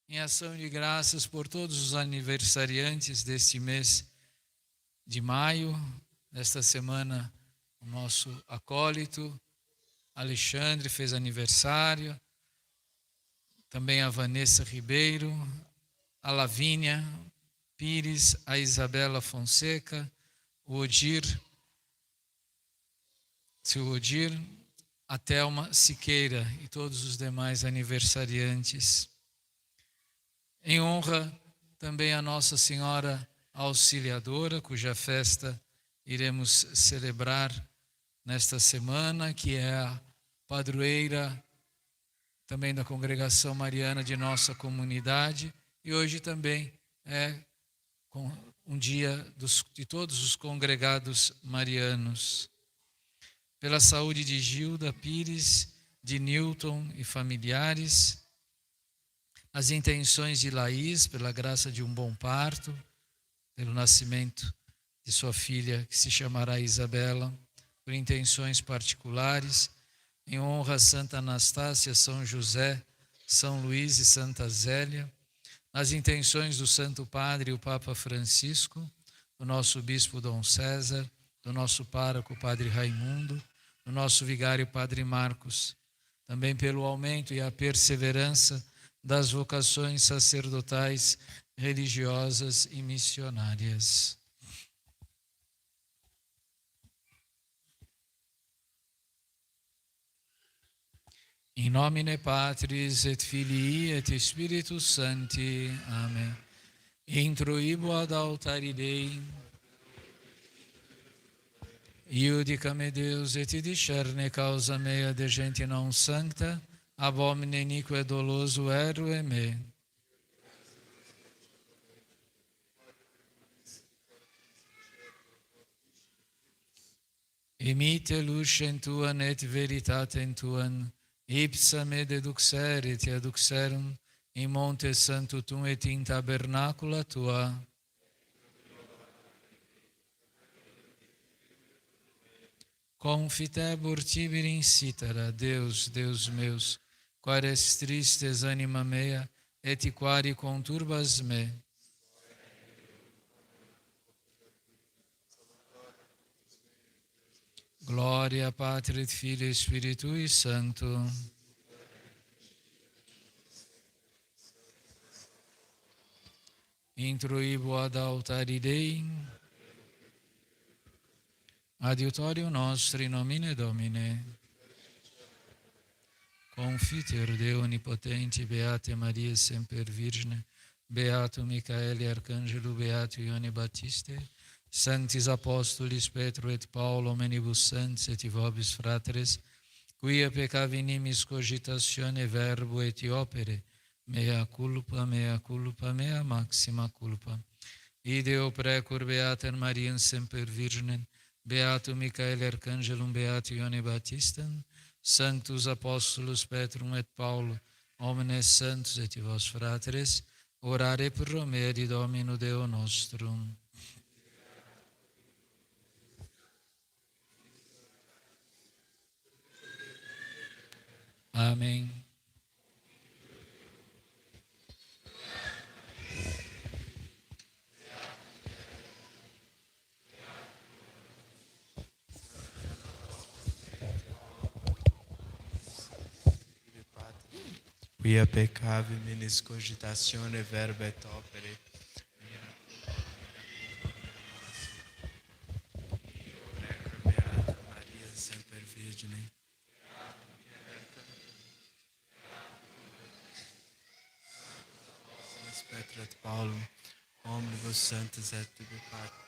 Em ação de graças por todos os aniversariantes deste mês de maio, nesta semana o nosso acólito Alexandre fez aniversário, também a Vanessa Ribeiro, a Lavínia Pires, a Isabela Fonseca, o Odir, seu Odir, a Thelma Siqueira e todos os demais aniversariantes. Em honra também a Nossa Senhora Auxiliadora, cuja festa iremos celebrar nesta semana, que é a padroeira também da Congregação Mariana de nossa comunidade, e hoje também é um dia de todos os congregados marianos. Pela saúde de Gilda Pires, de Newton e familiares, as intenções de Laís, pela graça de um bom parto, pelo nascimento de sua filha, que se chamará Isabela, por intenções particulares, em honra a Santa Anastácia, São José, São Luís e Santa Zélia, nas intenções do Santo Padre, o Papa Francisco, do nosso Bispo Dom César, do nosso pároco Padre Raimundo, do nosso vigário Padre Marcos, também pelo aumento e a perseverança das vocações sacerdotais, religiosas e missionárias. In nomine Patris et Filii et Spiritus Sancti. Amen. Introibo ad altare Dei, iudicame Deus et discerne causa mea de gente non sancta, ab homine iniquo et doloso erue me. Emite lucem tuam et veritatem tuam, ipsa me deduxere et adduxerum, in monte santo tum et in tabernacula tua. Confitebur tibi in citera, Deus, Deus meus, quares tristes anima mea, et quari conturbas me. Gloria Patri et Filii et Spiritui Sancto. Intruibo ad altari Dei, adiutorium nostri nomine Domine. Confiteor Deo Onipotente, Beate Maria Semper Virgine, Beato Michaeli Arcangelo, Beato Ioane Baptiste, Sanctis Apostolis Petro et Paulo, Menibus Sanctis et vobis fratres, quia peccavi nimis cogitatione verbo et opere, mea culpa, mea maxima culpa. Ideo precur Beatem Mariam Semper Virginem, Beato Michaeli Arcangelum, Beato Ioane Baptistem, Sanctus Apostolus Petrum et Paulo, omnes santos et vos fratres, orare pro me di Domino Deo nostrum. Amém. Quia peccavi minis cogitatione verbo et opere. Beata Maria Semper Virgine. Petro et Paulo, omnibus sanctis et tibi Pater.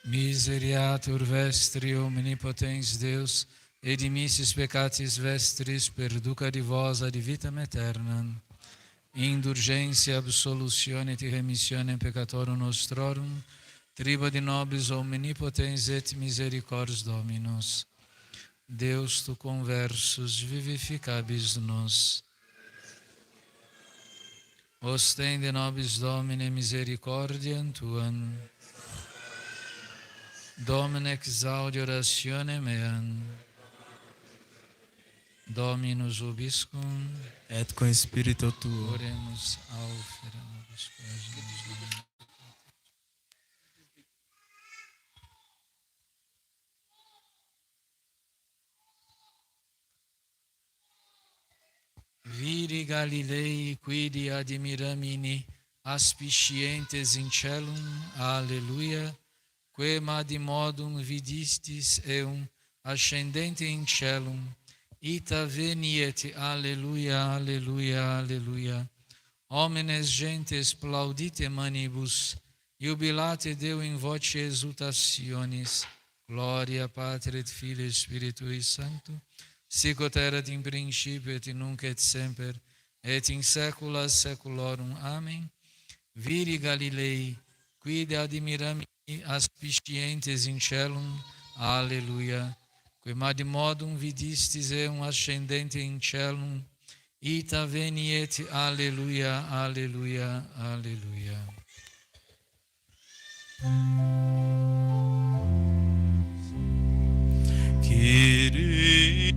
Miseriatur vestri omnipotens Deus, et dimissis peccatis vestris perduca di vos ad vitam aeternam. Indulgentia absolutione et remissione peccatorum nostrorum, triba de nobis omnipotens et misericordias Dominus. Deus tu conversus vivificabis nos. Ostende nobis Domine misericordiam tuam. Domine exaudi orationem meam. Dominus vobiscum. Et con spiritu tuo. Oremus aufere nobis quaes. Viri Galilei, quidi admiramini, aspicientes in celum, alleluia, quem ad modum vidistis eum, ascendente in celum, ita veniet, alleluia, alleluia, alleluia. Homines gentes plaudite manibus, jubilate Deo in voce exultationis, gloria Patri et Filii et Spiritui Sancto, sic ut erat in principio et nunc et semper, et in saecula saeculorum. Amen. Viri Galilei, quid admiramini aspicientes in celum, alleluia, quem ad modum vidistis eum ascendente in celum, ita veniet, alleluia, alleluia, alleluia. Kyrie.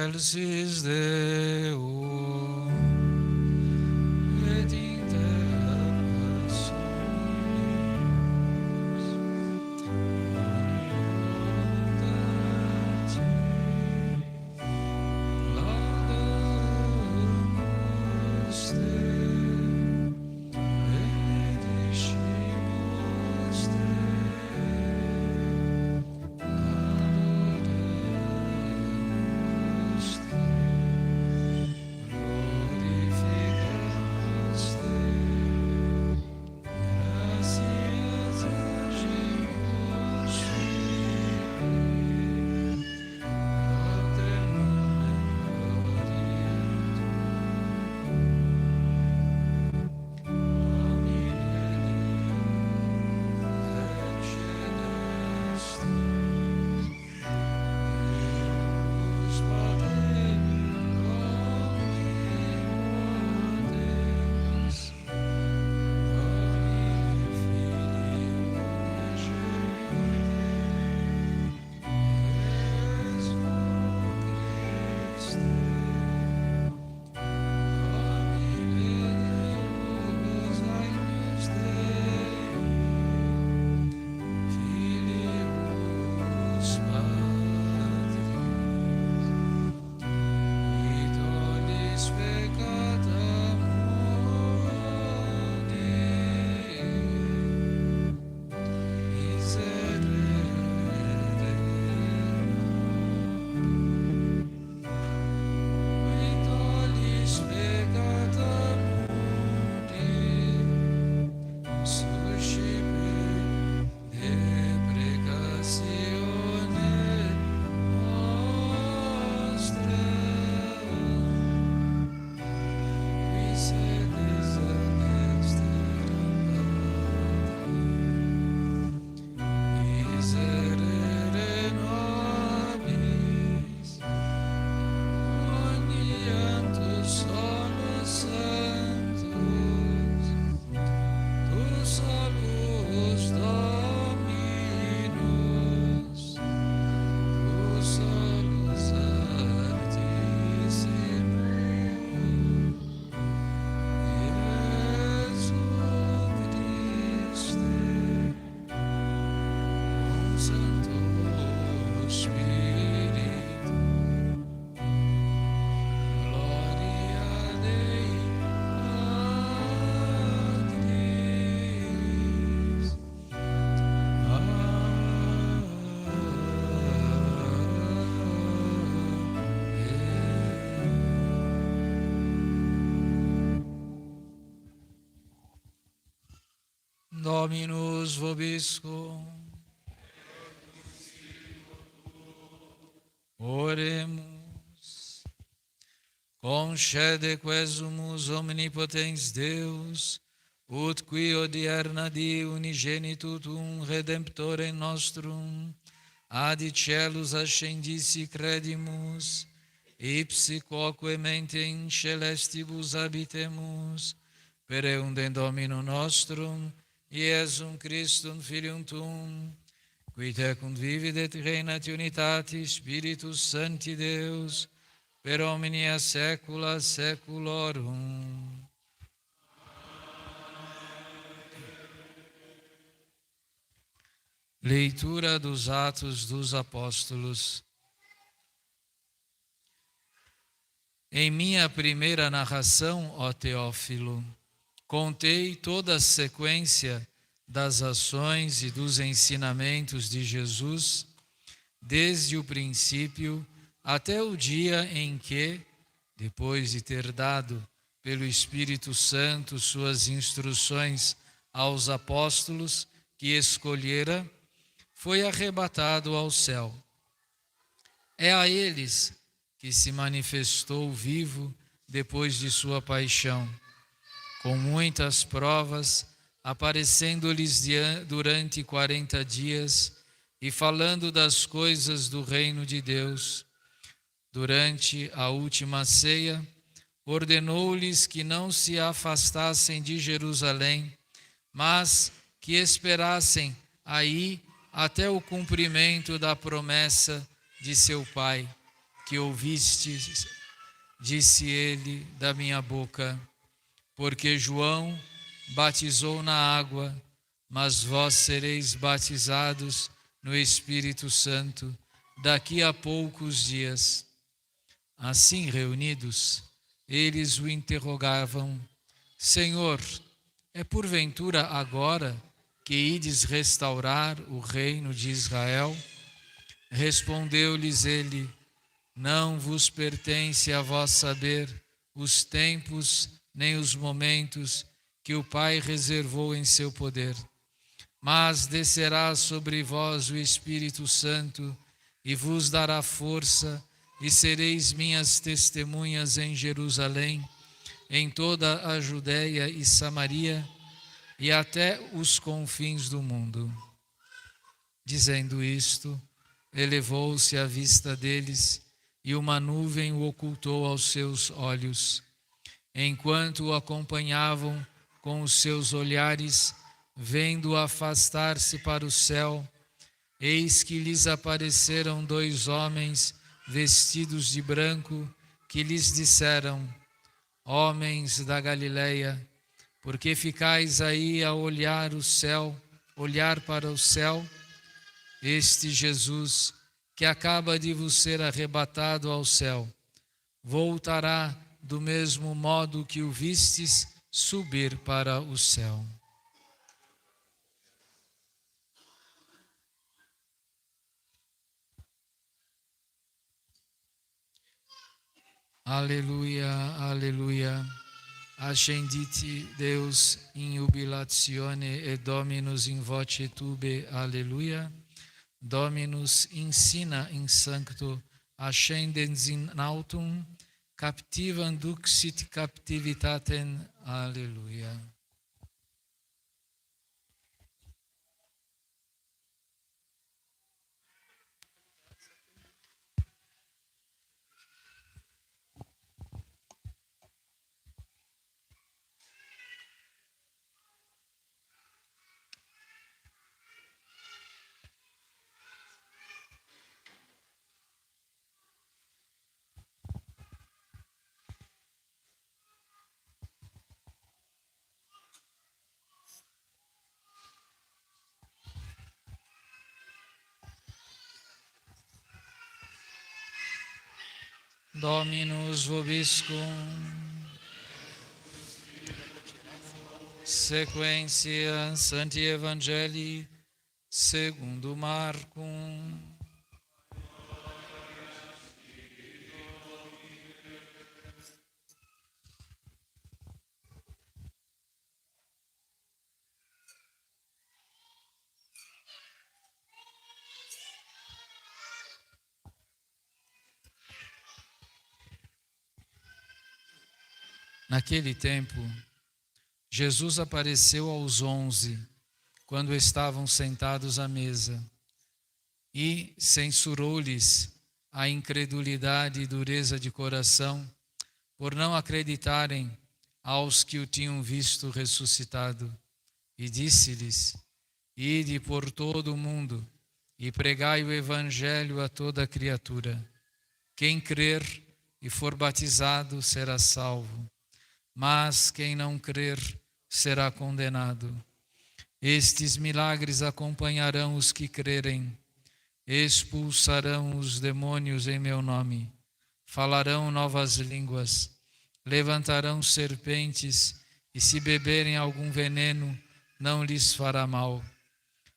excelsis Deo, et in terra passionis, laudati, laudamus Te, benedicimus Te, adoramus Te, glorificamus Te, gratias agimus Filii, Pater nomen Dominus vobiscum. Oremus. Concede quesumus omnipotens Deus, ut qui odierna di unigenitum redemptorem nostrum, ad celus ascendissi credimus, ipsi quoque mente in celestibus habitemus, per eundem Dominum nostrum, Iesum Christum Filium Tuum, qui tecum vivit et reinat unitatis Spiritus Sancti Deus, per omnia saecula saeculorum. Leitura dos Atos dos Apóstolos. Em minha primeira narração, ó Teófilo, contei toda a sequência das ações e dos ensinamentos de Jesus, desde o princípio até o dia em que, depois de ter dado pelo Espírito Santo suas instruções aos apóstolos que escolhera, foi arrebatado ao céu. É a eles que se manifestou vivo depois de sua paixão, com muitas provas, aparecendo-lhes durante 40 dias e falando das coisas do reino de Deus. Durante a última ceia, ordenou-lhes que não se afastassem de Jerusalém, mas que esperassem aí até o cumprimento da promessa de seu Pai, que ouvistes, disse ele da minha boca, porque João batizou na água, mas vós sereis batizados no Espírito Santo daqui a poucos dias. Assim reunidos, eles o interrogavam: Senhor, é porventura agora que ides restaurar o reino de Israel? Respondeu-lhes ele: Não vos pertence a vós saber os tempos nem os momentos que o Pai reservou em seu poder. Mas descerá sobre vós o Espírito Santo e vos dará força, e sereis minhas testemunhas em Jerusalém, em toda a Judéia e Samaria, e até os confins do mundo. Dizendo isto, elevou-se à vista deles, e uma nuvem o ocultou aos seus olhos. Enquanto o acompanhavam com os seus olhares, vendo-o afastar-se para o céu, eis que lhes apareceram 2 homens vestidos de branco, que lhes disseram: Homens da Galileia, por que ficais aí a olhar para o céu? Este Jesus, que acaba de vos ser arrebatado ao céu, voltará do mesmo modo que o vistes subir para o céu. Aleluia, aleluia. Ascendite Deus in jubilatione et Dominus in voce tube. Aleluia. Dominus insina in sancto ascendens in autum, captivam duxit captivitatem. Aleluia. Dominus vobiscum. Sequência Santi Evangelii segundo Marcum. Naquele tempo, Jesus apareceu aos 11, quando estavam sentados à mesa, e censurou-lhes a incredulidade e dureza de coração, por não acreditarem aos que o tinham visto ressuscitado. E disse-lhes: Ide por todo o mundo e pregai o Evangelho a toda criatura. Quem crer e for batizado será salvo, mas quem não crer será condenado. Estes milagres acompanharão os que crerem. Expulsarão os demônios em meu nome, falarão novas línguas, levantarão serpentes, e se beberem algum veneno, não lhes fará mal.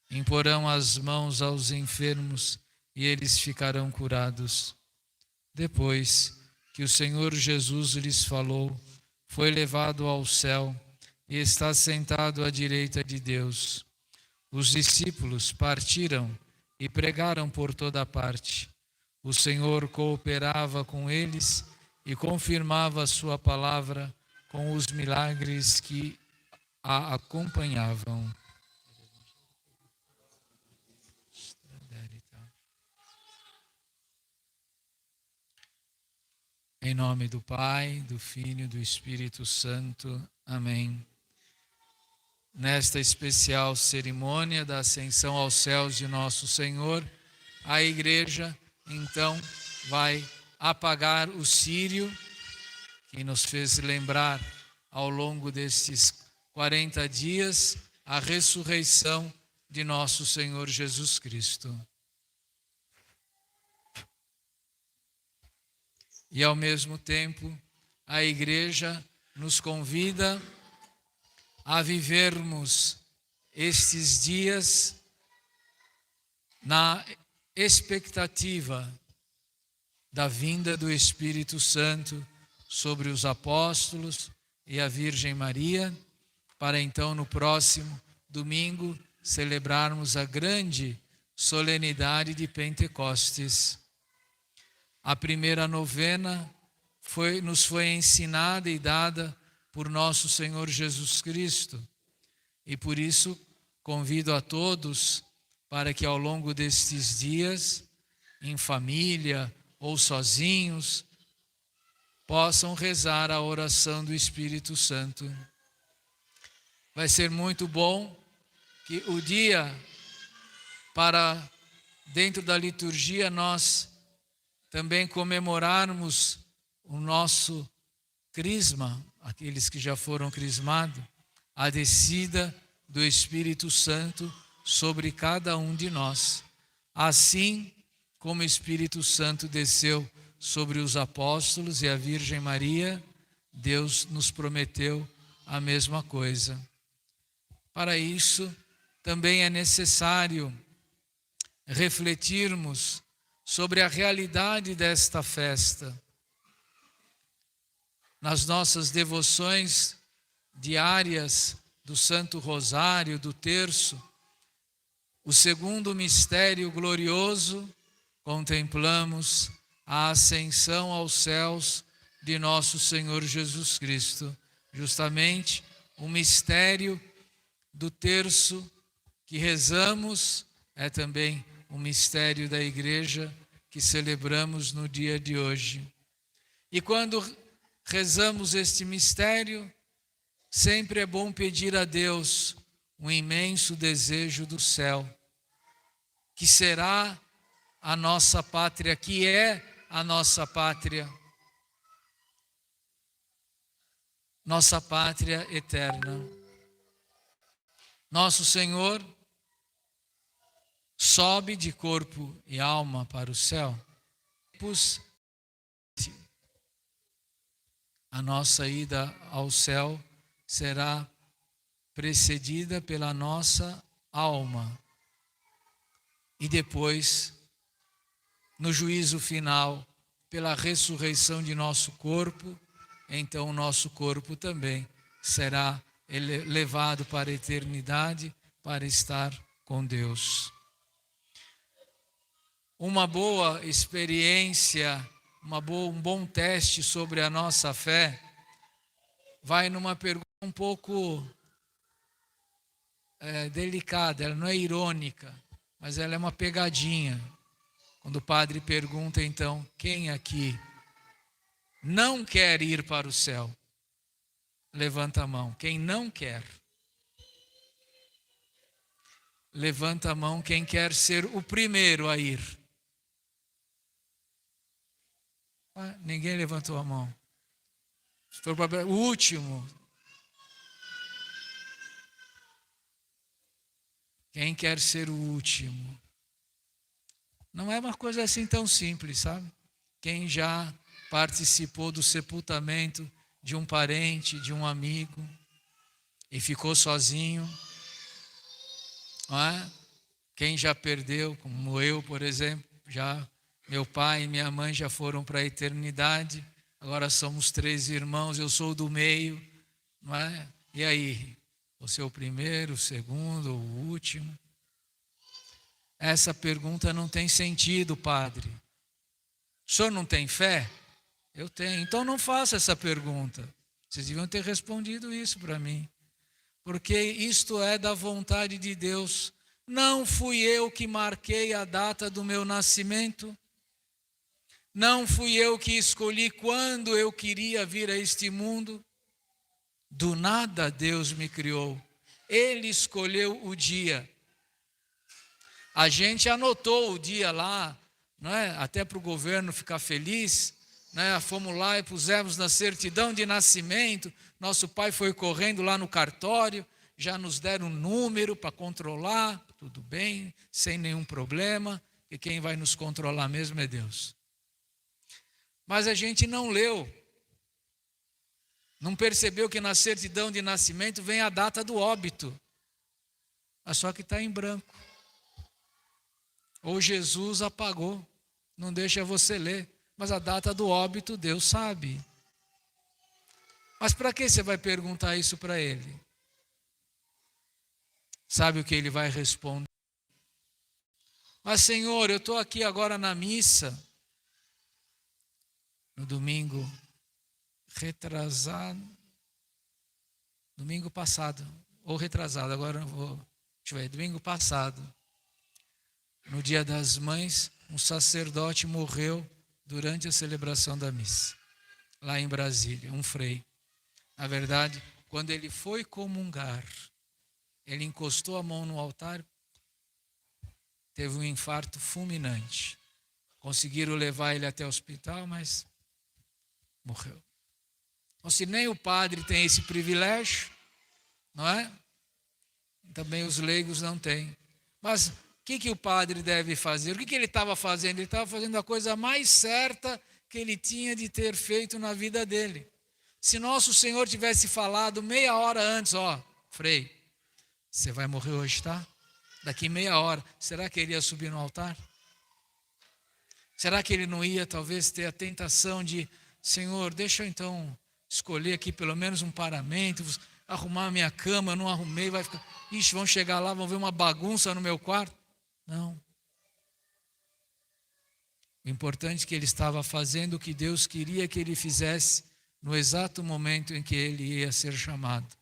Imporão as mãos aos enfermos, e eles ficarão curados. Depois que o Senhor Jesus lhes falou, foi levado ao céu e está sentado à direita de Deus. Os discípulos partiram e pregaram por toda parte. O Senhor cooperava com eles e confirmava a sua palavra com os milagres que a acompanhavam. Em nome do Pai, do Filho e do Espírito Santo. Amém. Nesta especial cerimônia da ascensão aos céus de nosso Senhor, a Igreja, então, vai apagar o círio, que nos fez lembrar ao longo destes 40 dias a ressurreição de nosso Senhor Jesus Cristo. E ao mesmo tempo, a Igreja nos convida a vivermos estes dias na expectativa da vinda do Espírito Santo sobre os apóstolos e a Virgem Maria, para então no próximo domingo celebrarmos a grande solenidade de Pentecostes. A primeira novena nos foi ensinada e dada por nosso Senhor Jesus Cristo, e por isso convido a todos para que ao longo destes dias, em família ou sozinhos, possam rezar a oração do Espírito Santo. Vai ser muito bom que o dia, para dentro da liturgia, nós também comemorarmos o nosso crisma, aqueles que já foram crismados, a descida do Espírito Santo sobre cada um de nós. Assim como o Espírito Santo desceu sobre os apóstolos e a Virgem Maria, Deus nos prometeu a mesma coisa. Para isso, também é necessário refletirmos sobre a realidade desta festa. Nas nossas devoções diárias do Santo Rosário, do Terço, o segundo mistério glorioso, contemplamos a ascensão aos céus de nosso Senhor Jesus Cristo. Justamente o mistério do Terço que rezamos é também o mistério da Igreja que celebramos no dia de hoje. E quando rezamos este mistério, sempre é bom pedir a Deus um imenso desejo do céu, que será a nossa pátria, que é a nossa pátria eterna. Nosso Senhor sobe de corpo e alma para o céu. A nossa ida ao céu será precedida pela nossa alma. E depois, no juízo final, pela ressurreição de nosso corpo, então o nosso corpo também será levado para a eternidade para estar com Deus. Uma boa experiência, um bom teste sobre a nossa fé, vai numa pergunta um pouco delicada, ela não é irônica, mas ela é uma pegadinha. Quando o padre pergunta, então, quem aqui não quer ir para o céu? Levanta a mão. Quem não quer? Levanta a mão quem quer ser o primeiro a ir. Ninguém levantou a mão. O último. Quem quer ser o último? Não é uma coisa assim tão simples, sabe? Quem já participou do sepultamento de um parente, de um amigo, e ficou sozinho, não é? Quem já perdeu, como eu, por exemplo, meu pai e minha mãe já foram para a eternidade, agora somos 3 irmãos, eu sou do meio, não é? E aí? Você é o primeiro, o segundo, o último? Essa pergunta não tem sentido, padre. O senhor não tem fé? Eu tenho. Então não faça essa pergunta. Vocês deviam ter respondido isso para mim. Porque isto é da vontade de Deus. Não fui eu que marquei a data do meu nascimento. Não fui eu que escolhi quando eu queria vir a este mundo. Do nada Deus me criou. Ele escolheu o dia. A gente anotou o dia lá não é? Até para o governo ficar feliz, né? Fomos lá e pusemos na certidão de nascimento, nosso pai foi correndo lá no cartório, já nos deram um número para controlar, tudo bem, sem nenhum problema, e quem vai nos controlar mesmo é Deus. Mas a gente não leu, não percebeu que na certidão de nascimento vem a data do óbito, mas só que está em branco. Ou Jesus apagou, não deixa você ler, mas a data do óbito Deus sabe. Mas para que você vai perguntar isso para ele? Sabe o que ele vai responder? Mas Senhor, eu estou aqui agora na missa, no domingo retrasado, domingo passado, ou retrasado, agora não vou, deixa eu ver, domingo passado, no Dia das Mães, um sacerdote morreu durante a celebração da missa, lá em Brasília, um frei. Na verdade, quando ele foi comungar, ele encostou a mão no altar, teve um infarto fulminante. Conseguiram levar ele até o hospital, mas morreu. Então, se nem o padre tem esse privilégio, não é? Também os leigos não têm. Mas o que o padre deve fazer? O que ele estava fazendo? Ele estava fazendo a coisa mais certa que ele tinha de ter feito na vida dele. Se nosso Senhor tivesse falado meia hora antes, ó, Frei, você vai morrer hoje, tá? Daqui meia hora, será que ele ia subir no altar? Será que ele não ia talvez ter a tentação de, Senhor, deixa eu então escolher aqui pelo menos um paramento, arrumar a minha cama, eu não arrumei, vai ficar, ixi, vão chegar lá, vão ver uma bagunça no meu quarto. Não. O importante é que ele estava fazendo o que Deus queria que ele fizesse no exato momento em que ele ia ser chamado.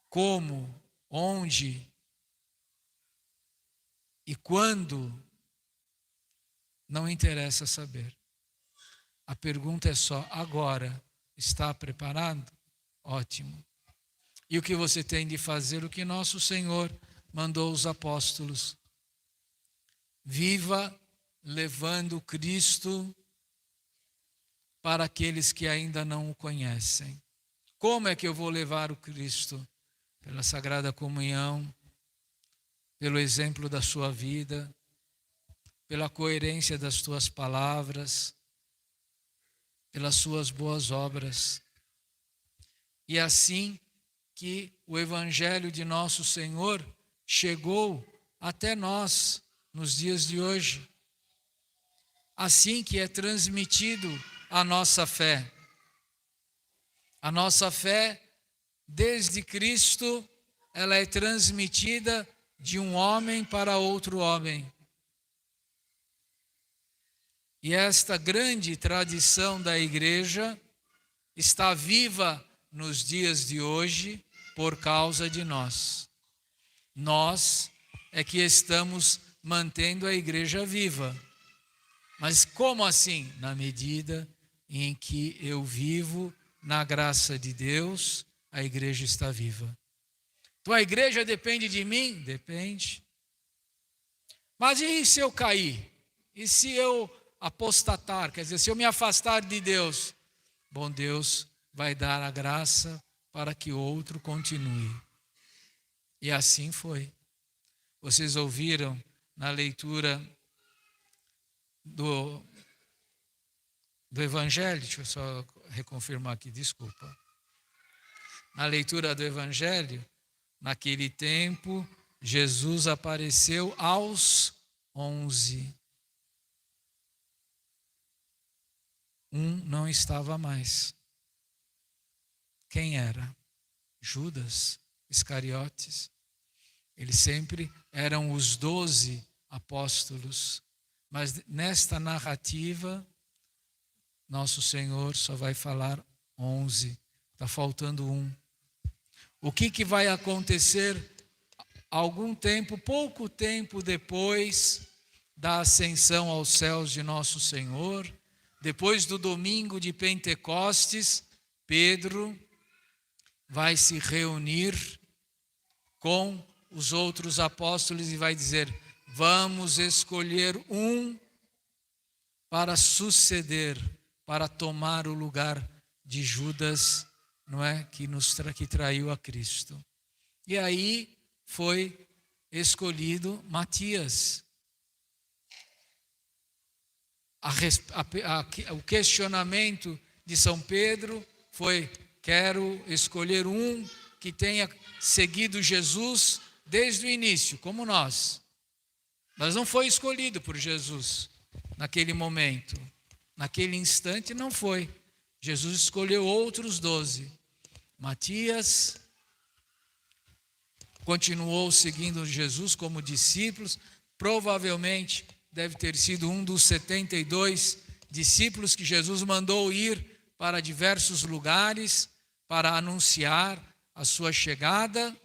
Como, onde e quando, não interessa saber. A pergunta é só, agora, está preparado? Ótimo. E o que você tem de fazer? O que nosso Senhor mandou os apóstolos. Viva levando Cristo para aqueles que ainda não o conhecem. Como é que eu vou levar o Cristo? Pela Sagrada Comunhão, pelo exemplo da sua vida, pela coerência das tuas palavras, pelas suas boas obras. E assim que o Evangelho de nosso Senhor chegou até nós nos dias de hoje. Assim que é transmitido a nossa fé. A nossa fé, desde Cristo, ela é transmitida de um homem para outro homem. E esta grande tradição da igreja está viva nos dias de hoje por causa de nós. Nós é que estamos mantendo a igreja viva. Mas como assim? Na medida em que eu vivo na graça de Deus, a igreja está viva. Então a igreja depende de mim? Depende. Mas e se eu cair? E se eu apostatar? Quer dizer, se eu me afastar de Deus? Bom, Deus vai dar a graça para que outro continue. E assim foi. Vocês ouviram na leitura do Evangelho, deixa eu só reconfirmar aqui, desculpa. Na leitura do Evangelho, naquele tempo, Jesus apareceu aos 11. Um não estava mais. Quem era? Judas Iscariotes. Eles sempre eram os 12 apóstolos. Mas nesta narrativa, nosso Senhor só vai falar 11. Está faltando um. O que vai acontecer algum tempo, pouco tempo depois da ascensão aos céus de nosso Senhor, depois do domingo de Pentecostes, Pedro vai se reunir com os outros apóstolos e vai dizer: vamos escolher um para suceder, para tomar o lugar de Judas, não é, que traiu a Cristo. E aí foi escolhido Matias. O questionamento de São Pedro foi: quero escolher um que tenha seguido Jesus desde o início, como nós. Mas não foi escolhido por Jesus naquele momento. Naquele instante não foi. Jesus escolheu outros 12. Matias continuou seguindo Jesus como discípulos. Provavelmente deve ter sido um dos 72 discípulos que Jesus mandou ir para diversos lugares para anunciar a sua chegada.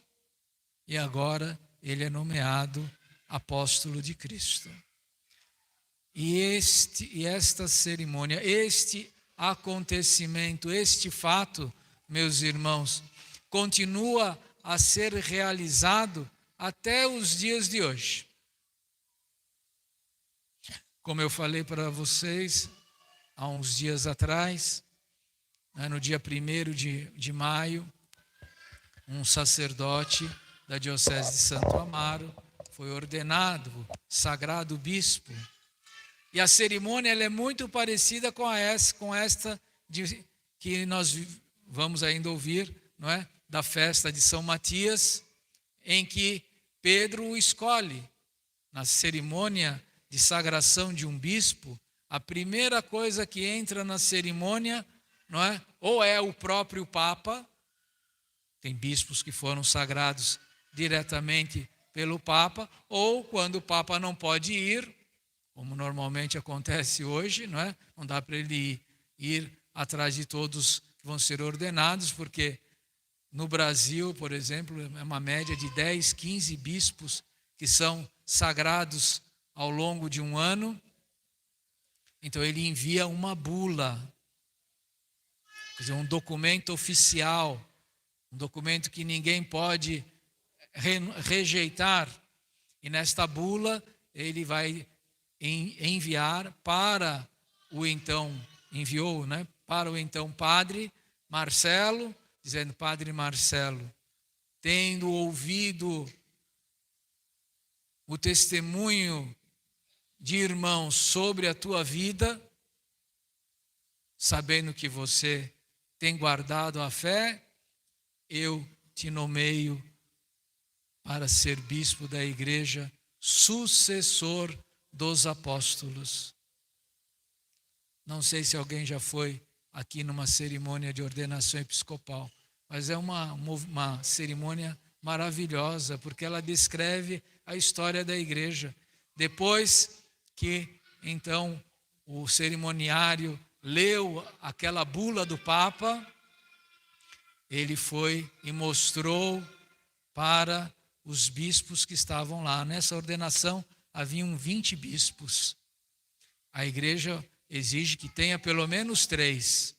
E agora ele é nomeado apóstolo de Cristo. E esta cerimônia, este acontecimento, este fato, meus irmãos, continua a ser realizado até os dias de hoje. Como eu falei para vocês há uns dias atrás, no dia 1º de maio, um sacerdote da Diocese de Santo Amaro foi ordenado sagrado bispo. E a cerimônia ela é muito parecida com esta que nós vamos ainda ouvir, não é? Da festa de São Matias, em que Pedro o escolhe. Na cerimônia de sagração de um bispo, a primeira coisa que entra na cerimônia, não é? Ou é o próprio Papa, tem bispos que foram sagrados diretamente pelo Papa, ou quando o Papa não pode ir, como normalmente acontece hoje, não é? Não dá para ele ir atrás de todos que vão ser ordenados, porque no Brasil, por exemplo, é uma média de 10, 15 bispos que são sagrados ao longo de um ano. Então ele envia uma bula, quer dizer, um documento oficial, um documento que ninguém pode rejeitar. E nesta bula ele vai enviar para o então, enviou, né, para o então padre Marcelo, dizendo: Padre Marcelo, tendo ouvido o testemunho de irmãos sobre a tua vida, sabendo que você tem guardado a fé, eu te nomeio para ser bispo da igreja, sucessor dos apóstolos. Não sei se alguém já foi aqui numa cerimônia de ordenação episcopal, mas é uma cerimônia maravilhosa, porque ela descreve a história da igreja. Depois que, então, o cerimoniário leu aquela bula do Papa, ele foi e mostrou para os bispos que estavam lá. Nessa ordenação haviam 20 bispos. A igreja exige que tenha pelo menos 3,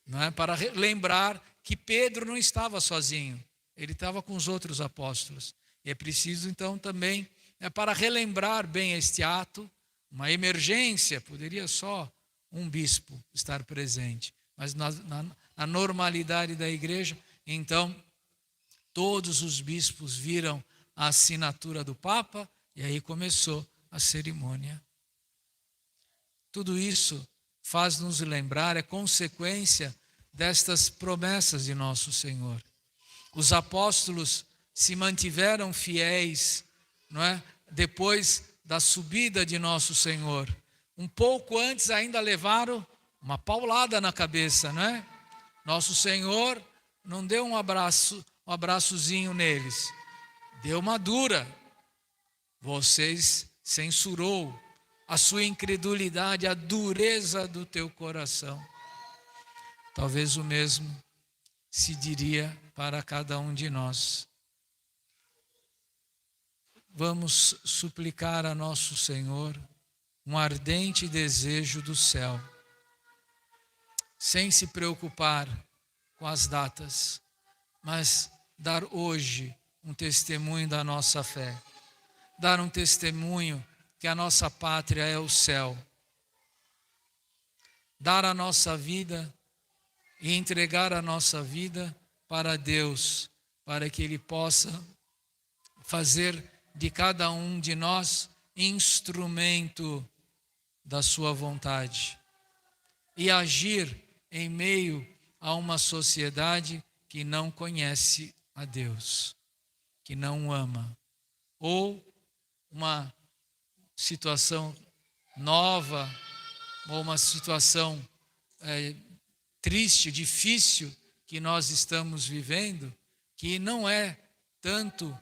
não é? Para lembrar que Pedro não estava sozinho, ele estava com os outros apóstolos. E é preciso então também, para relembrar bem este ato, uma emergência, poderia só um bispo estar presente, mas na normalidade da igreja, então todos os bispos viram a assinatura do Papa e aí começou a cerimônia. Tudo isso faz-nos lembrar, é consequência destas promessas de nosso Senhor. Os apóstolos se mantiveram fiéis, não é? Depois da subida de nosso Senhor. Um pouco antes ainda levaram uma paulada na cabeça, não é? Nosso Senhor não deu um abraçozinho neles, deu uma dura. Vocês censurou a sua incredulidade, a dureza do teu coração. Talvez o mesmo se diria para cada um de nós. Vamos suplicar a nosso Senhor um ardente desejo do céu, sem se preocupar com as datas, mas dar hoje um testemunho da nossa fé, dar um testemunho que a nossa pátria é o céu. Dar a nossa vida e entregar a nossa vida para Deus, para que Ele possa fazer de cada um de nós instrumento da sua vontade e agir em meio a uma sociedade que não conhece a Deus, que não ama, ou uma situação nova, ou uma situação triste, difícil que nós estamos vivendo, que não é tanto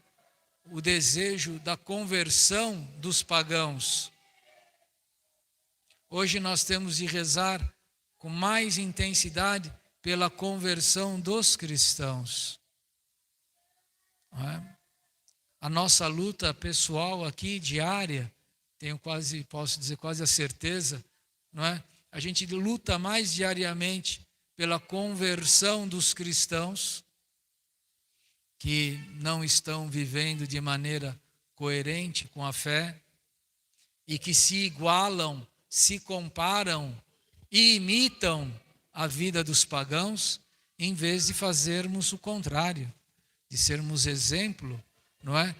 o desejo da conversão dos pagãos. Hoje nós temos de rezar com mais intensidade pela conversão dos cristãos. Não é? A nossa luta pessoal aqui, diária, posso dizer quase a certeza, não é? A gente luta mais diariamente pela conversão dos cristãos que não estão vivendo de maneira coerente com a fé e que se igualam, se comparam e imitam a vida dos pagãos, em vez de fazermos o contrário, de sermos exemplo, não é?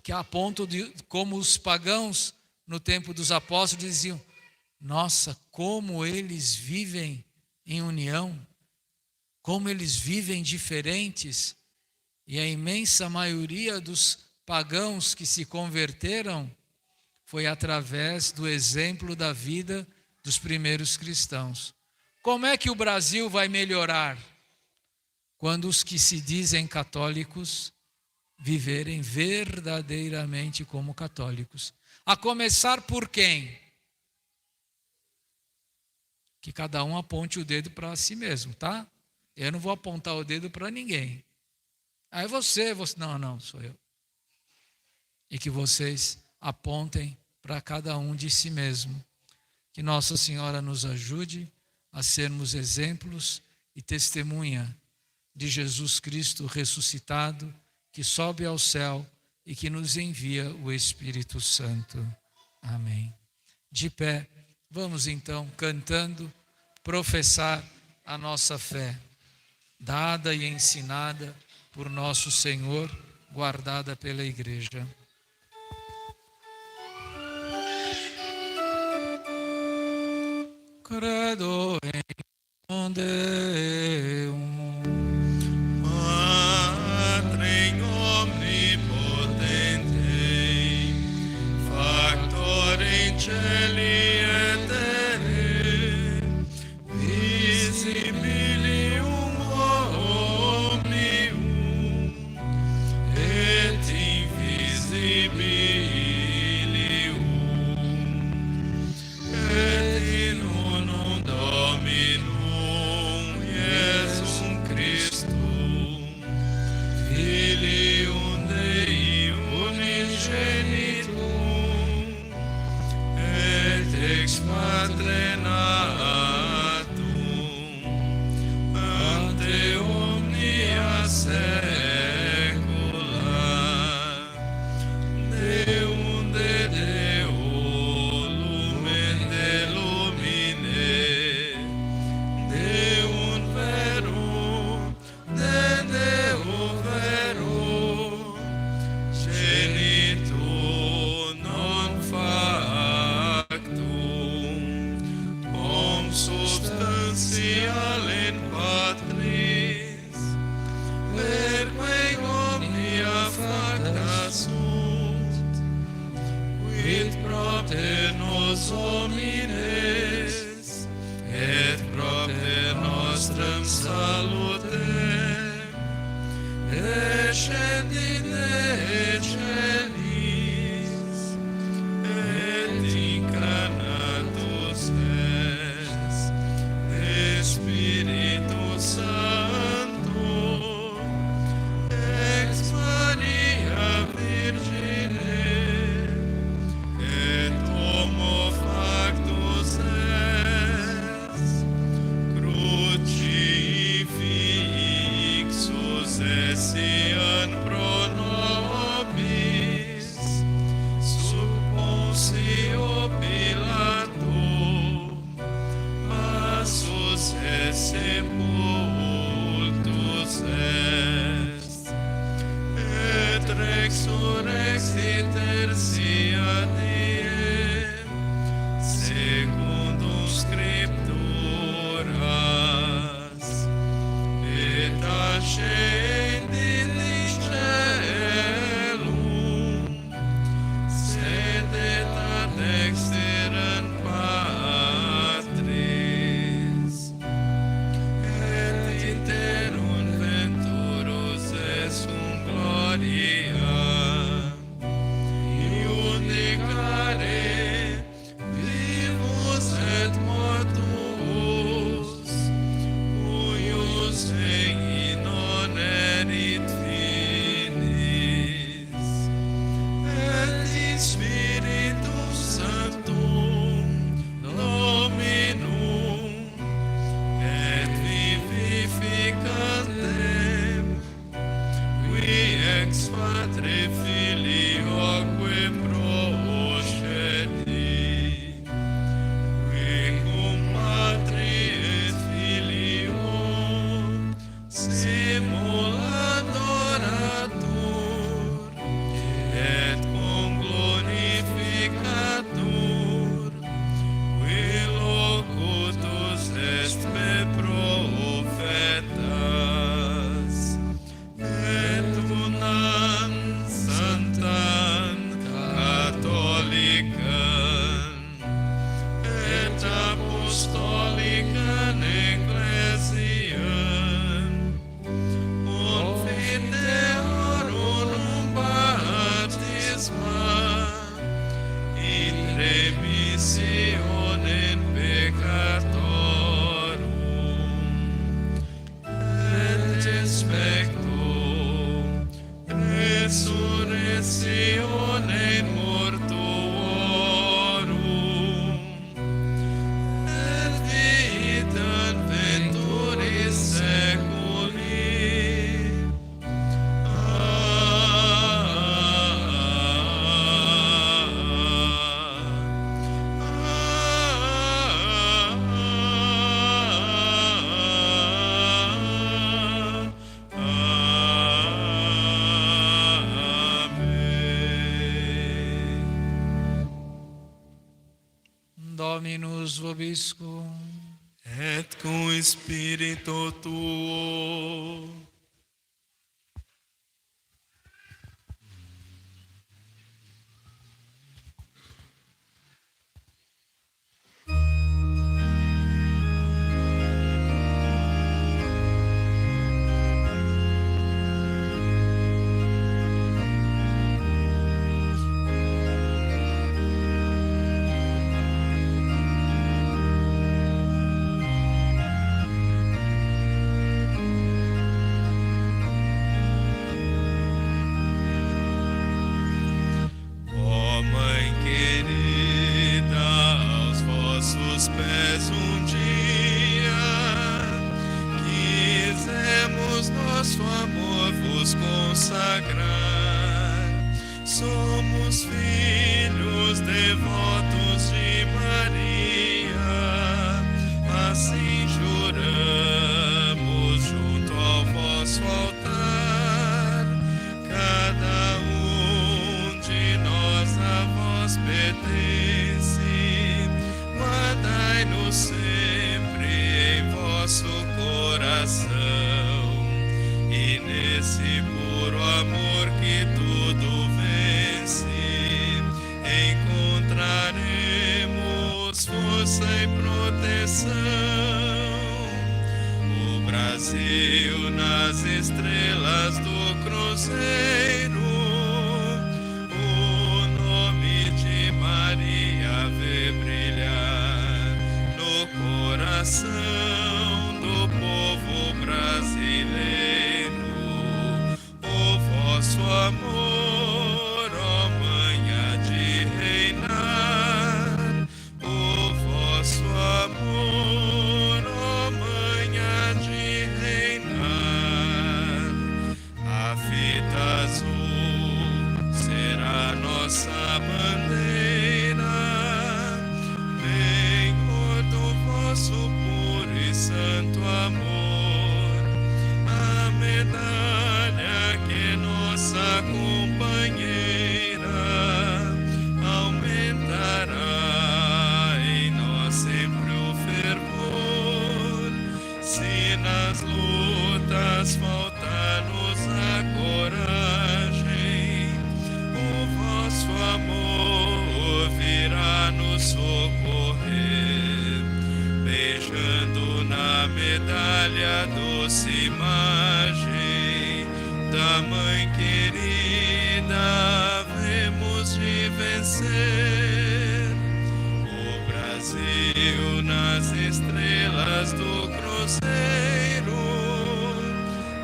A ponto de como os pagãos no tempo dos apóstolos diziam: nossa, como eles vivem em união, como eles vivem diferentes. E a imensa maioria dos pagãos que se converteram foi através do exemplo da vida dos primeiros cristãos. Como é que o Brasil vai melhorar? Quando os que se dizem católicos viverem verdadeiramente como católicos. A começar por quem? Que cada um aponte o dedo para si mesmo, tá? Eu não vou apontar o dedo para ninguém. Aí você, não, sou eu. E que vocês apontem para cada um de si mesmo. Que Nossa Senhora nos ajude a sermos exemplos e testemunha de Jesus Cristo ressuscitado, que sobe ao céu e que nos envia o Espírito Santo. Amém. De pé, vamos então, cantando, professar a nossa fé, dada e ensinada por nosso Senhor, guardada pela Igreja. Credo in Deum, Patrem omnipotente, factor in celi et terre, visibilium omnium et invisibilium, et in unum Dominum Iesum Christum, Filium Dei unigenitum, et ex Patre natum, ante omnia saecula, Deum de Deo, lumen de lumine, Deum verum, de Deo verum, genitum non factum, om substantial in Patris, verque omnia facta sunt, quid propter nos homines, et propter nostrum salutem, descendit de celis, et incarnatus es, Spiritus Sancto, ex Maria Virgine, et homo factus es, crucifixus essian pro nobis, sepultus est, et resurrexit tertia die, secundum scripturas, et ascendit in caelum, sedet ad dexteram Patris, et iterum venturus esum gloria, iudicare vivus et mortuus, cuius regni non erit finis, et in Spiritum Sanctum Dominum, et vivificantem, qui ex Patre Filioque procedi, qui cum Patri et Filio simul adoratur, et cum glorificatur, qui locutus est me profetas, et unam sanctam catholican, et apostolican ecclesiam, confiteorum baptisma, in remissionem peccatorum, et expecto resurrectionem mortuorum, et vitam venturis seculi. Dominus vobiscum. Et cum spiritu tuo. Ó Mãe querida, aos vossos pés dia quisemos nosso amor vos consagrar. Somos filhos devotos de Maria, assim juramos junto ao vosso altar. Cada de nós a vós pertence, guardai-nos sempre em vosso coração, e nesse puro amor que tudo vence, encontraremos força e proteção. O Brasil nas estrelas do cruzeiro, Maria vê brilhar no coração do povo brasileiro o vosso amor, ó Mãe, há de reinar. O vosso amor, ó Mãe, há de reinar. A fita Se nas lutas faltar-nos a coragem, o vosso amor virá nos socorrer, beijando na medalha a doce imagem da Mãe querida, havemos de vencer o Brasil nas estrelas do cruzeiro.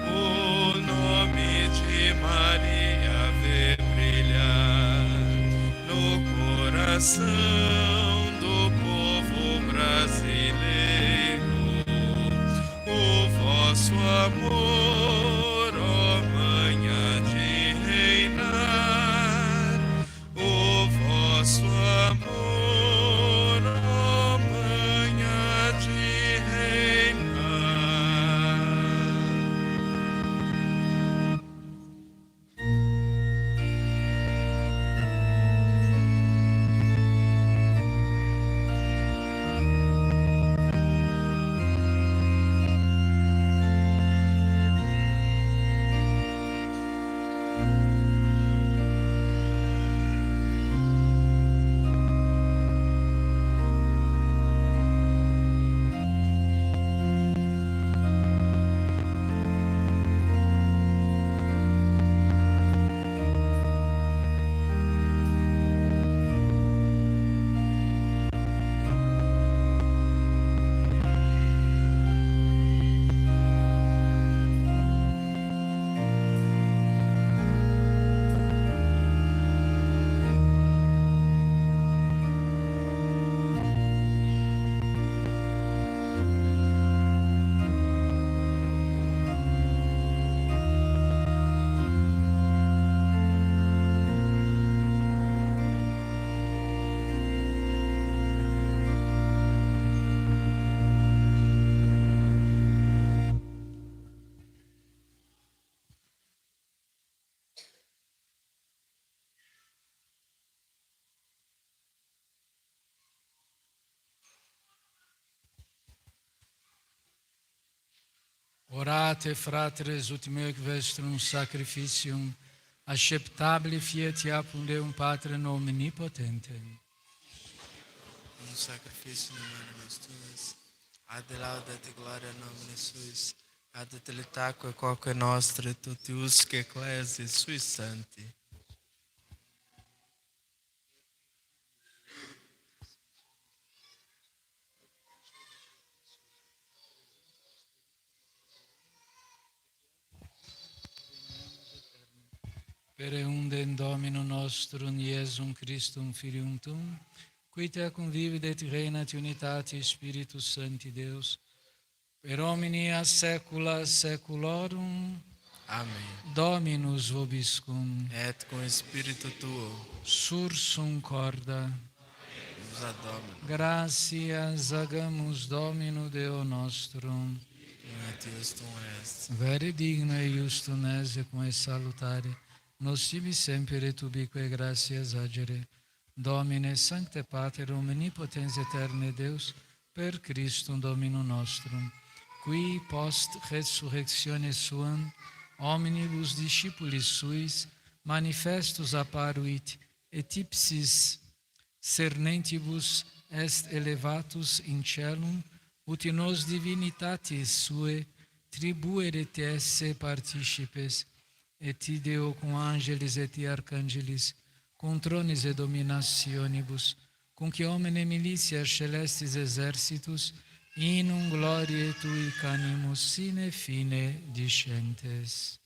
O nome de Maria vê brilhar no coração do povo brasileiro. O vosso amor, ó Mãe, há de reinar. O vosso amor, ó Mãe, há de reinar. Orate, fratres, ut meoc vestrum sacrificium, acceptabile fiat apud Deum Patrem omnipotentem. Um sacrifício no nome tuas, ad laudat gloria nomine suis, ad utilitaque quoque nostre totiusque ecclesiae sui santi. Per eundem Dominum nostrum Iesum Christum Filium Tuum, qui te convivit et reinat unitatis Spiritus Sancti Deus, per omnia saecula saeculorum. Amém. Dominus vobiscum, Et com espírito tuo, sursum corda, nos adome, gratias agamus Domino Deo nostrum, in justum est. vere digno e justum esse cum est salutare, nos tibi semper et ubique gratias agere. Domine Sancte Pater omnipotens eterne Deus, per Christum Dominum nostrum, qui post resurrectione suam omnibus discipulis suis manifestus apparuit, et ipsis cernentibus est elevatus in celum, ut in nos divinitatis sue tribueret esse participes, et ideo cum angelis et arcangelis, cum tronis et dominationibus, cum qui homine militias celestis exercitus, in un gloriae tui canimus sine fine discentes.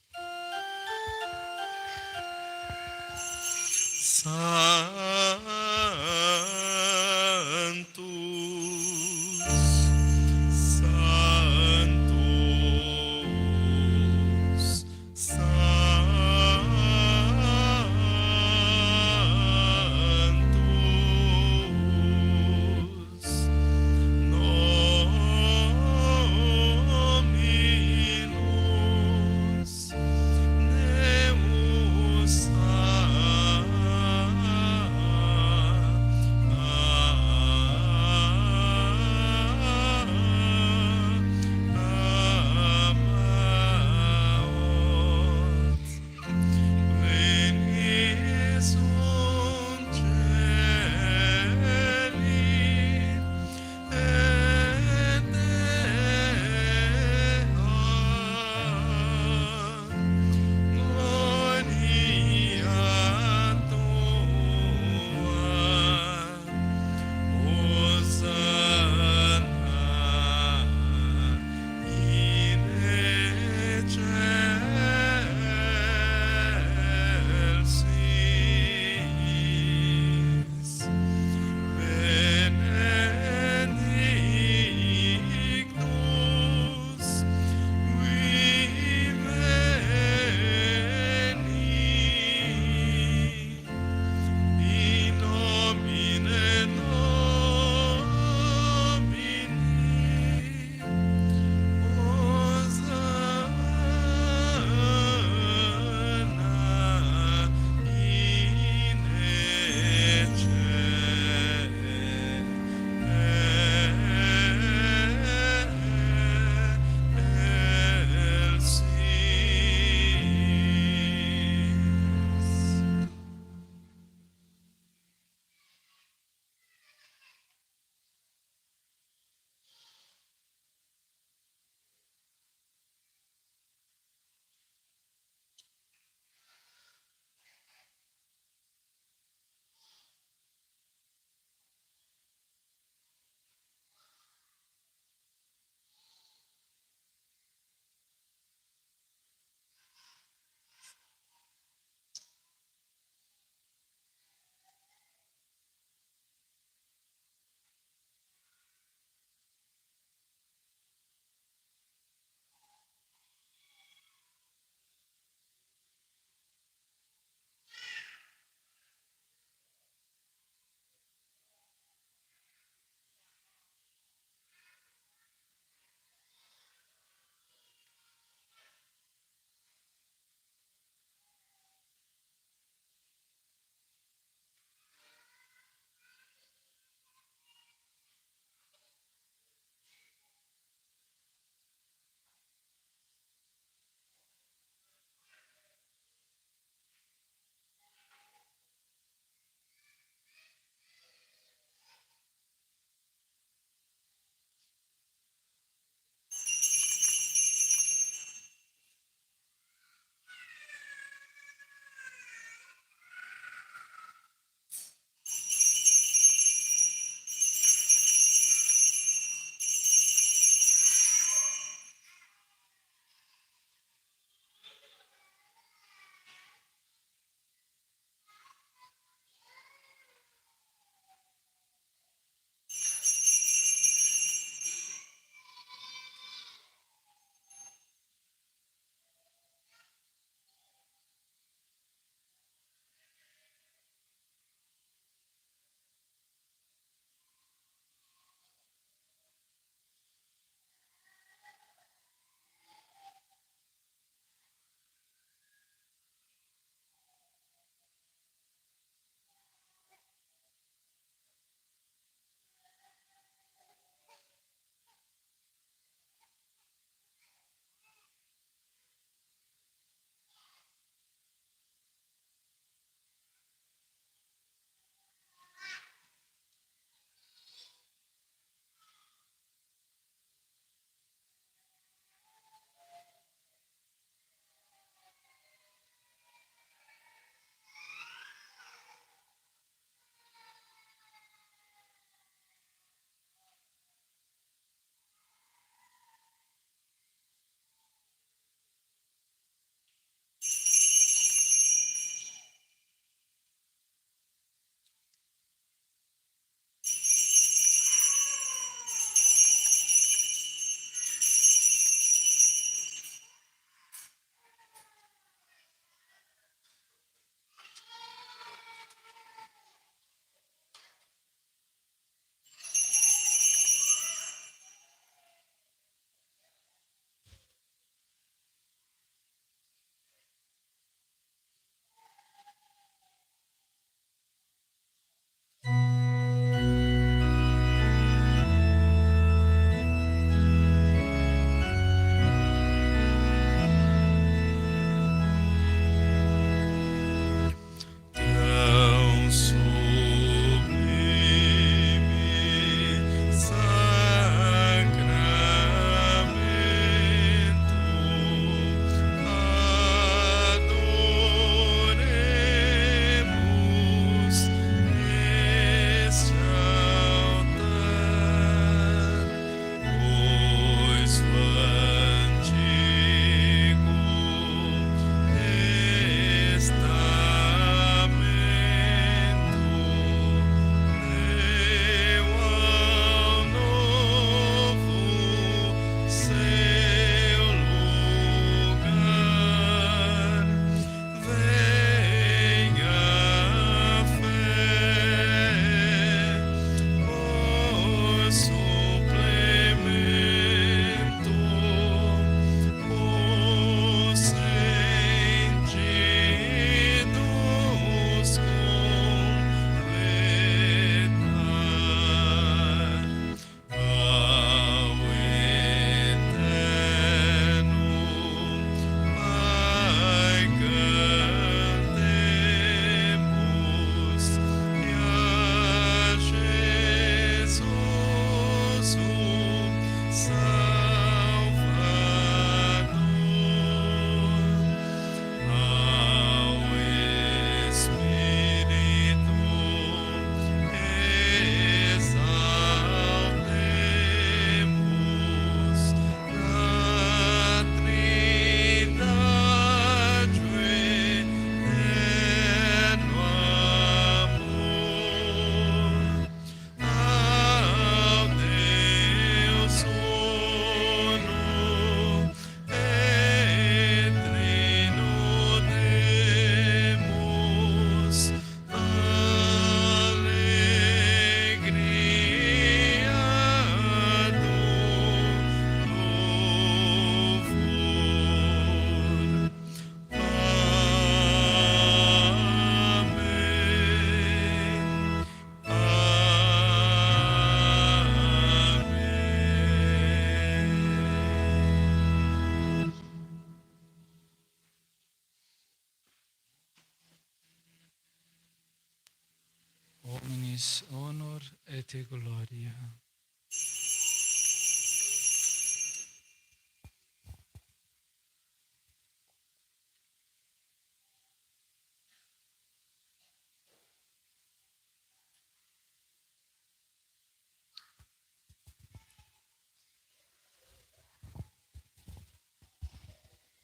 omnis honor et gloria.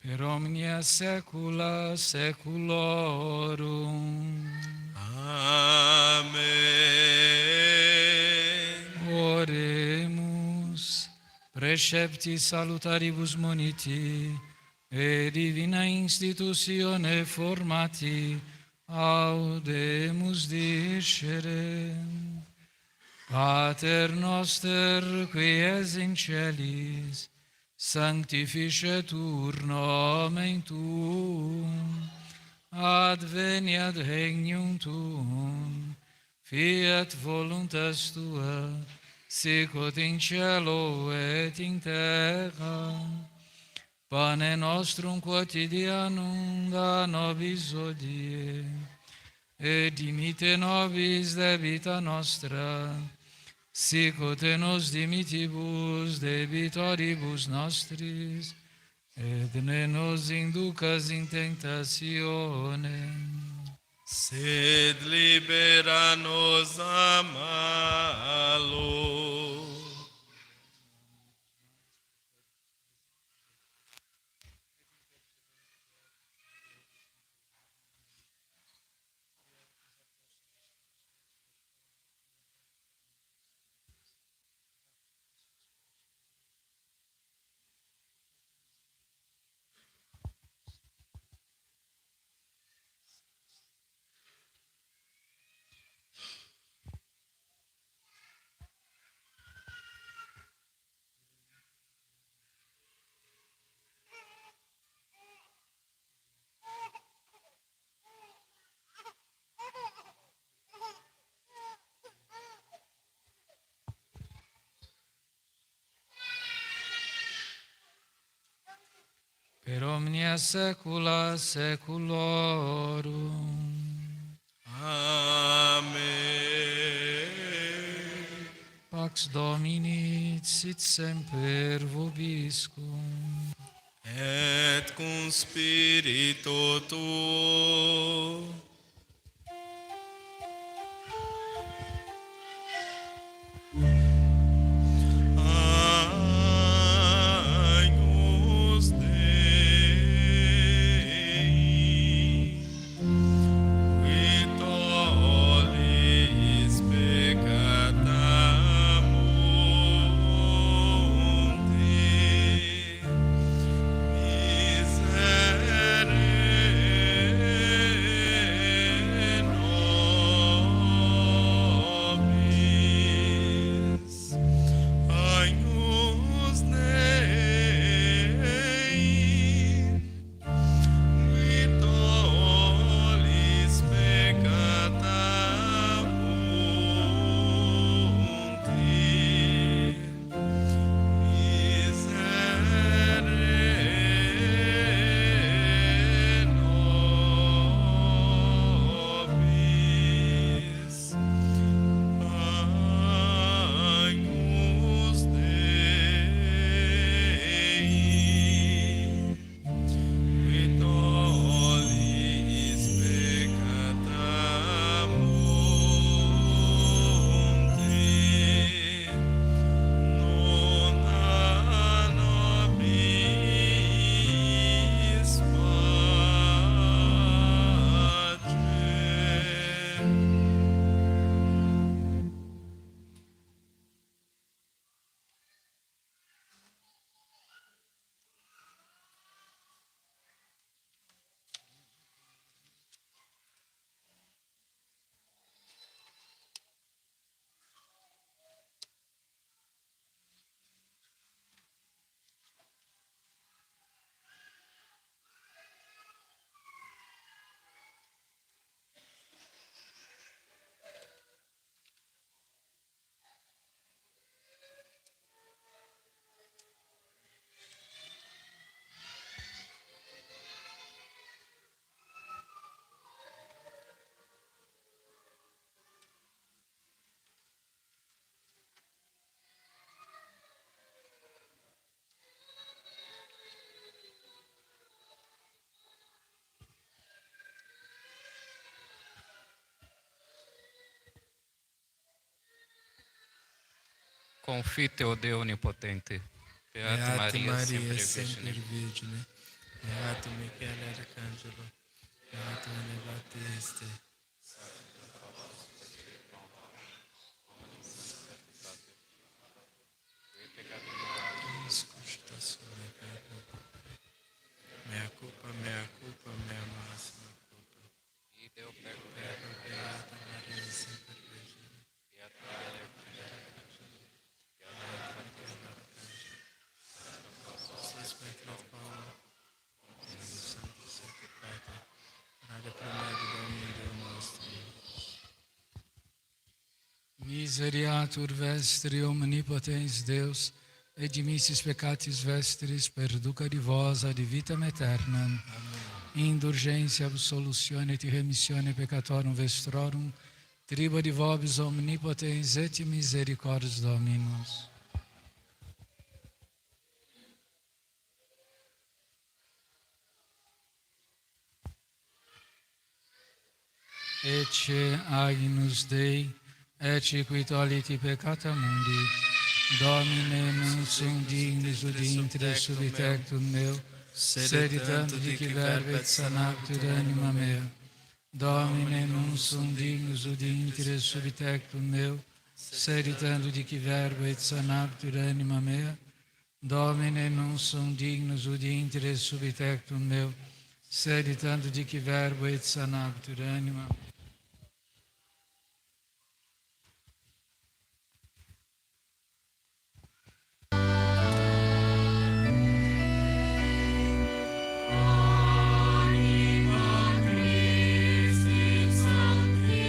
Per omnia saecula saeculorum. Amém. Oremus. Precepti salutaribus moniti, e divina institutione formati, audemus dicere. Pater noster, qui es in celis, sanctificetur nomen tuum, adveniat regnum tuum, fiat voluntas tua, sicut in cielo et in terra. Pane nostrum quotidianum da nobis hodie, et dimite nobis debita nostra, sicut nos dimitibus debitoribus nostris, et ne nos inducas in tentationem, Sed libera-nos a malo. per omnia saecula saeculorum. Amém. Pax Domini sit semper vobiscum. Et cum spiritu tuo. Agnus Dei, qui tollis peccata mundi, miserere Confite o Dio Onipotente. Beata Maria, sempre sempre Virgine. Vergine. Beato Michele Arcangelo. Beato Giovanni Battista. Mea culpa, mea máxima culpa. Beata Maria, sempre Virgine. Vocês Pedro Paulo. Santo Santo Papa. Nada prometo Domini Deo nostro. Miseriatur vestri omnipotens Deus, et dimissis peccatis vestris, perduca di vos ad vitam aeternam. Indulgentia absolutione et remissione peccatorum vestrorum, tribo di vobis omnipotens et misericordias Dominus. Ecce agnus Dei, ecce qui toliti peccata mundi, Domine non sum dignus ud intre subitectum meu, sed tanto dici verbo et sanactur anima mea. Domine non sum dignus ud intre subitectum meu, sed tanto dici verbo et sanactur anima mea. Domine non sum dignus ud intre subitectum meu, sed tanto dici verbo et sanactur anima mea. Salve,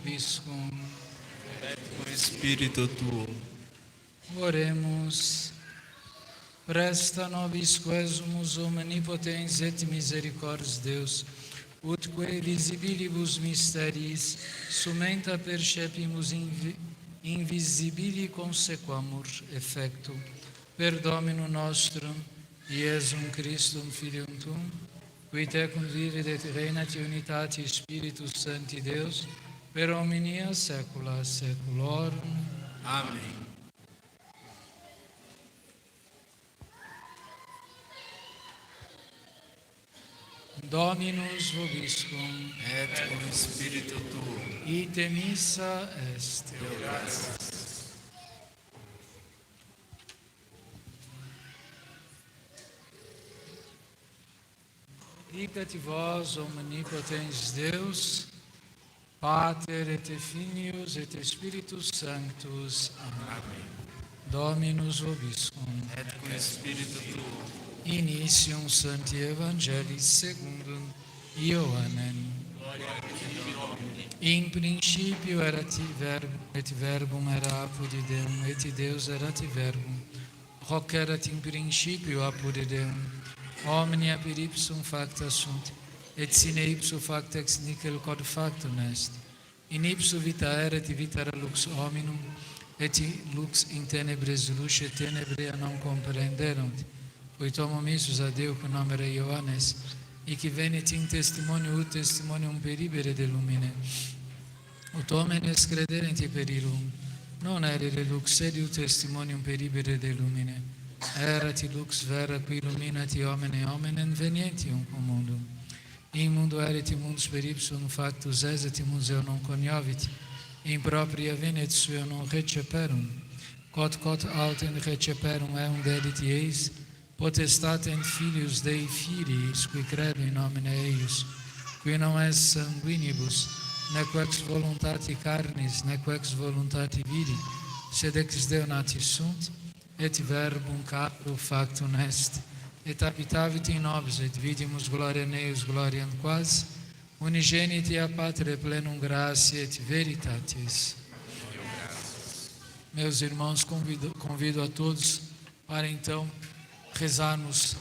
vobiscum. Com o Espírito tuo. Oremos. Presta nobis quesumus omnipotens et misericordias Deus, utque visibilibus mysteris sumenta percepimus invisibili consequamur effectum, per Dominum nostrum, Iesum Christum Filium Tuum, qui tecum vivit et reinat in unitate Spiritus Sancti Deus, per omnia saecula saeculorum. Amém. Dominus vobiscum, Et com o Espírito tuo. ite missa est. Deu graças. Dicat vos omnipotens Deus, Pater et Filius et Spiritus Sanctus. Amém. Dominus vobiscum. Et com o Espírito tuo. Initium Sancti Evangelis secundum Ioannem. In principio erat verbum, et verbum era apud Deum, et Deus erat verbum. Hoc erat in principio apud Deum. Omnia per ipsum facta sunt, et sine ipsum facta ex nihil quod factum est. In ipsum vita erat, vita era lux hominum, et lux in tenebres luce tenebrea non comprenderunt. Ut homo missus ad Deo cum nomere Ioannes, et qui venit in testimonium ut testimonium peribere de lumine. Ut homines crederent per illum, non erere lux sed ut testimonium peribere de lumine. Erat lux vera qui illuminati hominem venientium cum mundum. In mundo erat mundus per ipsum factus est, et mundus eo non coniovit. In propria venet suo non receperum. Quod autem receperum eum dedit eis, potestatem Filius Dei Filiis, qui credo in nomine eius, qui non est sanguinibus, nec ex voluntate carnis, nec ex voluntate viri, sed ex Deo natis sunt, et verbum capro factum est, et habitavit in nobis, et vidimus gloriam eius, gloriam quas, unigeniti a Patre plenum gratiae et veritatis. Meus irmãos, convido a todos para então rezarmos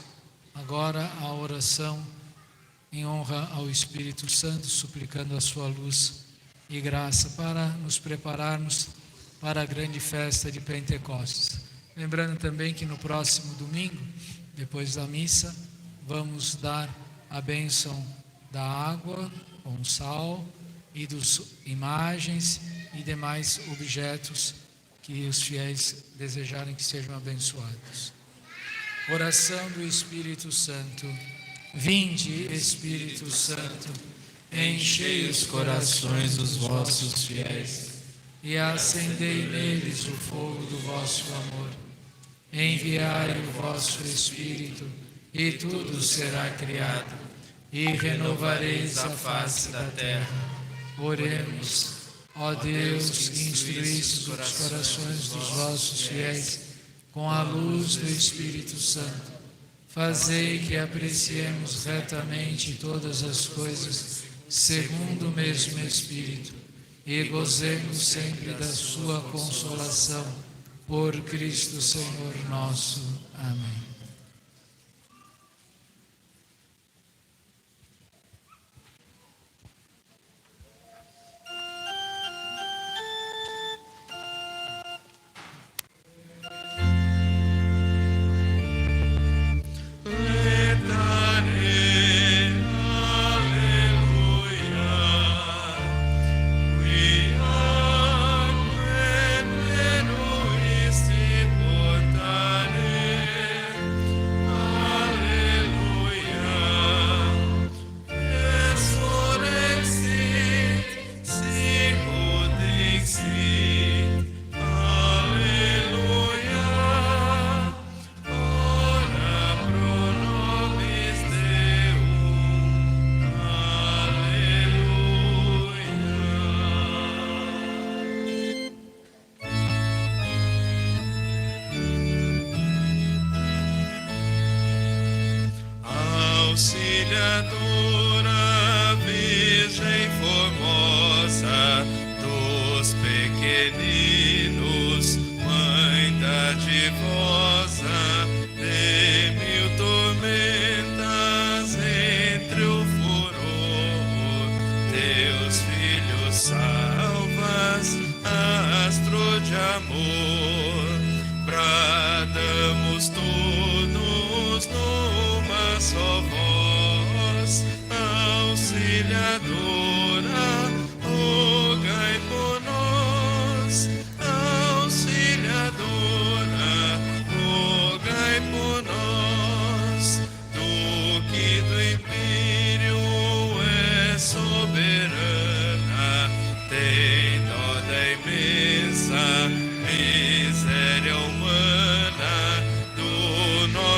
agora a oração em honra ao Espírito Santo, suplicando a sua luz e graça para nos prepararmos para a grande festa de Pentecostes. Lembrando também que no próximo domingo, depois da missa, vamos dar a bênção da água com sal e das imagens e demais objetos que os fiéis desejarem que sejam abençoados. Oração do Espírito Santo. Vinde, Espírito Santo, enchei os corações dos vossos fiéis e acendei neles o fogo do vosso amor. Enviai o vosso Espírito e tudo será criado e renovareis a face da terra. Oremos. Ó Deus, que instruísse os corações dos vossos fiéis com a luz do Espírito Santo, fazei que apreciemos retamente todas as coisas segundo o mesmo Espírito e gozemos sempre da sua consolação. Por Cristo Senhor nosso. Amém. Auxiliadora, Virgem formosa,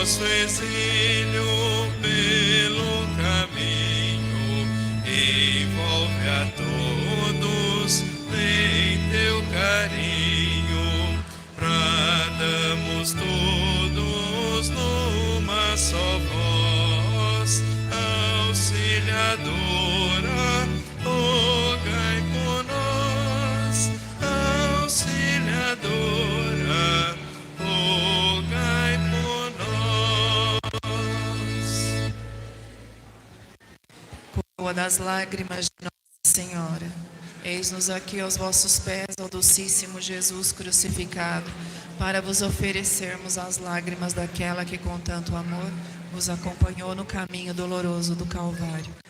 nosso exílio pelo caminho, envolve a todos em teu carinho, bradamos todos numa só voz, auxiliadora, rogai por nós, auxiliadora, rogai por nós. Coroa das lágrimas de Nossa Senhora, eis-nos aqui aos vossos pés, ó docíssimo Jesus crucificado, para vos oferecermos as lágrimas daquela que com tanto amor vos acompanhou no caminho doloroso do Calvário.